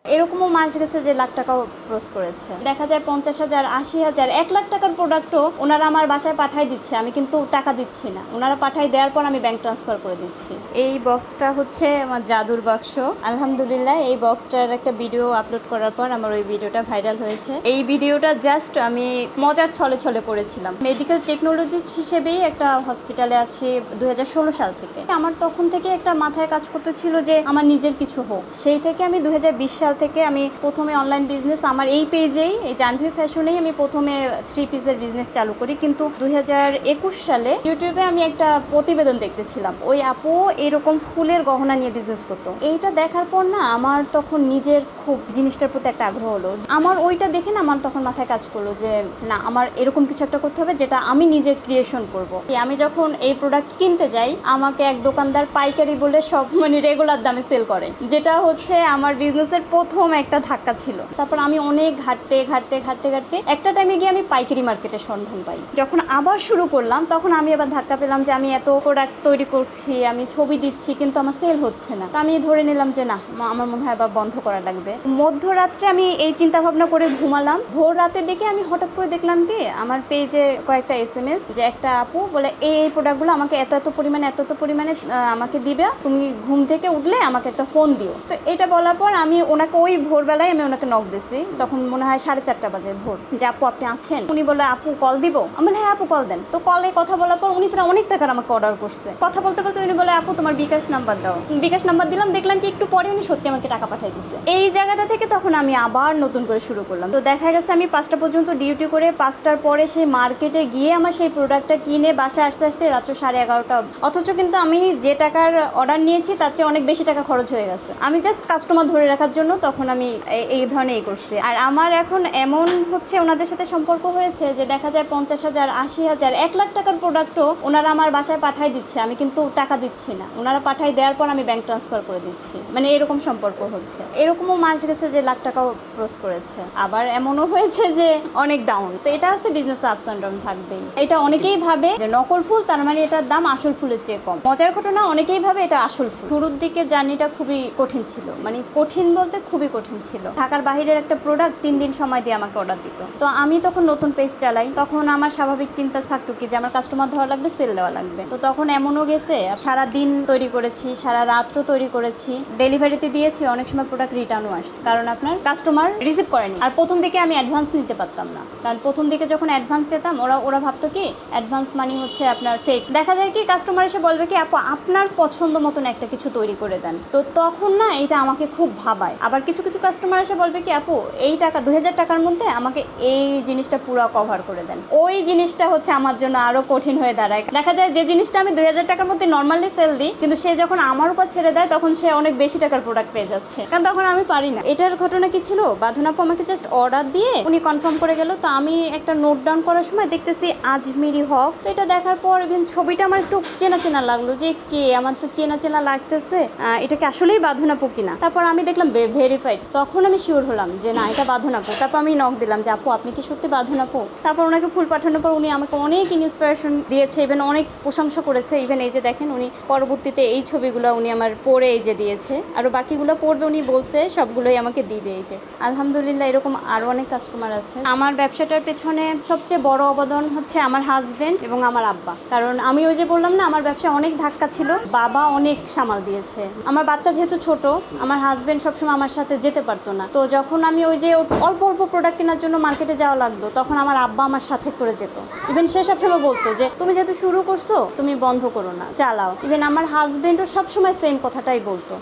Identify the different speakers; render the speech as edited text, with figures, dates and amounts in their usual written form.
Speaker 1: এরকমও মাস গেছে যে লাখ টাকাও ক্রস করেছে। দেখা যায় 50,000, 80,000, 1 লাখ টাকার প্রোডাক্টও ওনারা আমার বাসায় পাঠাই দিচ্ছে, আমি কিন্তু টাকা দিচ্ছি না। ওনারা পাঠাই দেওয়ার পর আমি ব্যাংক ট্রান্সফার করে দিচ্ছি। এই বক্সটা হচ্ছে আমার জাদুর বাক্স। আলহামদুলিল্লাহ এই বক্সটার একটা ভিডিও আপলোড করার পর আমার ওই ভিডিওটা ভাইরাল হয়েছে। এই ভিডিওটা জাস্ট আমি মজার ছলে ছলে করেছিলাম। মেডিকেল টেকনোলজিস্ট হিসেবেই একটা হসপিটালে আছি 2016 সাল থেকে। আমার তখন থেকে একটা মাথায় কাজ করতেছিল যে আমার নিজের কিছু হোক। সেই থেকে আমি 2020 সাল থেকে আমি প্রথমে অনলাইন বিজনেস আমার এই পেজেই, এই জাহ্নবী ফ্যাশনেই আমি প্রথমে 3 পিসের বিজনেস চালু করি। কিন্তু 2021 সালে ইউটিউবে আমি একটা প্রতিবেদন দেখতেছিলাম, ওই আপু এরকম ফুলের গহনা নিয়ে বিজনেস করতো। এইটা দেখার পর না আমার তখন নিজের খুব জিনিসটার প্রতি একটা আগ্রহ হলো। আমার ওইটা দেখে না আমার তখন মাথায় কাজ করলো যে না, আমার এরকম কিছু একটা করতে হবে যেটা আমি নিজে ক্রিয়েশন করব। আমি যখন এই প্রোডাক্ট কিনতে যাই আমাকে এক দোকানদার পাইকারি বলে সব রেগুলার দামে সেল করে, যেটা হচ্ছে আমার বিজনেসের প্রথম একটা ধাক্কা ছিল। তারপর আমি অনেক ঘাটতে একটা টাইমে গিয়ে আমি পাইকারি মার্কেটের সন্ধান পাই। যখন আবার শুরু করলাম তখন আমি আবার ধাক্কা পেলাম যে আমি এত প্রোডাক্ট তৈরি করছি, আমি ছবি দিচ্ছি, কিন্তু আমার সেল হচ্ছে না। তো আমি ধরে নিলাম যে না, আমার মনে হয় আবার বন্ধ করা লাগবে। মধ্যরাত্রে আমি এই চিন্তা ভাবনা করে ঘুমালাম। ভোর রাতের দিকে আমি হঠাৎ করে দেখলাম কি আমার পেজে কয়েকটা SMS যে একটা আপু বলে এই প্রোডাক্টগুলো আমাকে এত পরিমাণে আমাকে দিবে, তুমি ঘুম থেকে উঠলে আমাকে একটা ফোন দিও। তো এটা বলার পর আমি ওনাকে ওই ভোরবেলায় আমি ওনাকে নক দিছি, তখন মনে হয় 4:30 বাজে ভোর, যে আপু আপনি আছেন? উনি বলে আপু কল দিব। আমি বলে হ্যাঁ আপু কল দেন। তো কলে কথা বলার পর উনি প্রায় অনেক টাকার আমাকে অর্ডার করছে। কথা বলতে উনি বলে আপু তোমার বিকাশ নাম্বার দাও। বিকাশ নাম্বার দিলাম, দেখলাম কি একটু পরে উনি সত্যি আমাকে টাকা পাঠিয়ে দিচ্ছে। এই জায়গাটা থেকে তখন আমি আবার নতুন করে শুরু করলাম। তো দেখা গেছে আমি 5টা পর্যন্ত ডিউটি করে 5টার পরে সেই মার্কেটে গিয়ে আমার সেই প্রোডাক্টটা কিনে বাসায় আসতে রাত্র 11:30। অথচ কিন্তু আমি যে টাকার অর্ডার নিয়েছি তার চেয়ে অনেক বেশি টাকা খরচ হয়ে গেছে। আমি জাস্ট কাস্টমার ধরে রাখার জন্য তখন আমি এই ধরনের করছি। আর আমার এখন এমন হচ্ছে ওনাদের সাথে সম্পর্ক হয়েছে যে দেখা যায় 50,000, 80,000, 1 লাখ টাকার প্রোডাক্টও ওনারা আমার বাসায় পাঠাই দিচ্ছে, আমি কিন্তু টাকা দিচ্ছি না। ওনারা পাঠাই দেওয়ার পর আমি ব্যাংক ট্রান্সফার করে দিচ্ছি। মানে এরকম সম্পর্ক হচ্ছে। এরকমও মাস গেছে যে লাখ টাকাও ক্রস করেছে। আবার এমনও হয়েছে যে অনেক ডাউন। তো এটা হচ্ছে বিজনেস আপস অ্যান্ড ডাউন থাকবেই। এটা অনেকেই ভাবে যে নকল ফুল তার মানে এটার দাম আসল ফুলের চেয়ে কম। মজার ঘটনা, অনেকেই ভাবে এটা আসল ফুল। শুরুর দিকে জার্নিটা খুবই কঠিন ছিল, মানে কঠিন বলতে খুবই কঠিন ছিল। ঢাকার বাইরের একটা প্রোডাক্ট 3 দিন সময় দিয়ে আমাকে অর্ডার দিত। তো আমি তখন নতুন পেজ চালাই, তখন আমার স্বাভাবিক চিন্তা থাকতো কি যে আমার কাস্টমার ধরা লাগবে, সেল দেওয়া লাগবে। তো তখন এমনও গেছে সারা দিন তৈরি করেছি, সারা রাত্রও তৈরি করেছি, ডেলিভারিতে দিয়েছি, অনেক সময় প্রোডাক্ট রিটার্নও আসছে, কারণ আপনার কাস্টমার রিসিভ করেনি। আর প্রথম দিকে আমি অ্যাডভান্স নিতে পারতাম না, কারণ প্রথম দিকে যখন অ্যাডভান্স চেতাম ওরা ভাবতো কি অ্যাডভান্স মানি হচ্ছে আপনার ফেক। দেখা যায় কি কাস্টমার এসে বলবে কি আপু আপনার পছন্দ মতন একটা কিছু তৈরি করে দেন। তো তখন না এটা আমাকে খুব ভাবায়। আবার কিছু কাস্টমার এসে বলবে কি আপু এই টাকা 2000 টাকার মধ্যে আমাকে এই জিনিসটা পুরো কভার করে দেন। ওই জিনিসটা হচ্ছে আমার জন্য আরো কঠিন হয়ে দাঁড়ায়। দেখা যায় যে জিনিসটা আমি 2000 টাকার মধ্যে নর্মালি সেল দিই, কিন্তু সে যখন আমার উপর ছেড়ে দেয় তখন সে অনেক বেশি টাকার প্রোডাক্ট পেয়ে যাচ্ছে, কারণ তখন আমি পারি না। এটার ঘটনা কি ছিল, বাঁধন আপু আমাকে জাস্ট অর্ডার দিয়ে উনি কনফার্ম করে গেল। তো আমি একটা নোট ডাউন করার সময় দেখতেছি আজমিরি হক। তো এটা দেখার পর ইভেন ছবিটা আমার একটু চেনা লাগলো, যে কে আমার তো চেনা লাগতেছে, এটাকে আসলেই বাঁধন আপু কিনা। তারপর আমি দেখলাম ভেরিফাইড, তখন আমি শিওর হলাম যে না এটা বাঁধন আপু। তারপর আমি নক দিলাম যে আপু আপনি কি সত্যি বাঁধন আপু? তারপর ওনাকে ফুল পাঠানোর পর উনি আমাকে অনেক ইন্সপিরেশন দিয়েছে, ইভেন অনেক প্রশংসা করেছে। ইভেন এই যে দেখেন উনি পরবর্তীতে এই ছবিগুলো উনি আমার পরে এই যে দিয়েছে, আরও বাকিগুলো পড়বে উনি বলছে, সবগুলোই আমাকে দিবে। এই যে আলহামদুলিল্লাহ এরকম আরও অনেক কাস্টমার আছে। আমার ব্যবসাটার পেছনে সবচেয়ে বড় অবদান হচ্ছে আমার হাজবেন্ড এবং আমার আব্বা। কারণ আমি ওই যে বললাম না আমার ব্যবসা অনেক ধাক্কা ছিল, বাবা অনেক সামাল দিয়েছে। আমার বাচ্চা যেহেতু ছোট, আমার হাজবেন্ড সবসময় আমার সাথে যেতে পারতো না। তো যখন আমি ওই যে অল্প প্রোডাক্ট কেনার জন্য মার্কেটে যাওয়া লাগতো তখন আমার আব্বা আমার সাথে করে যেত। ইভেন সে সবসময় বলতো যে তুমি যেহেতু শুরু করছো তুমি বন্ধ করো না, চালাও। ইভেন আমার হাজবেন্ডও সবসময় সেম কথাটাই বলতো।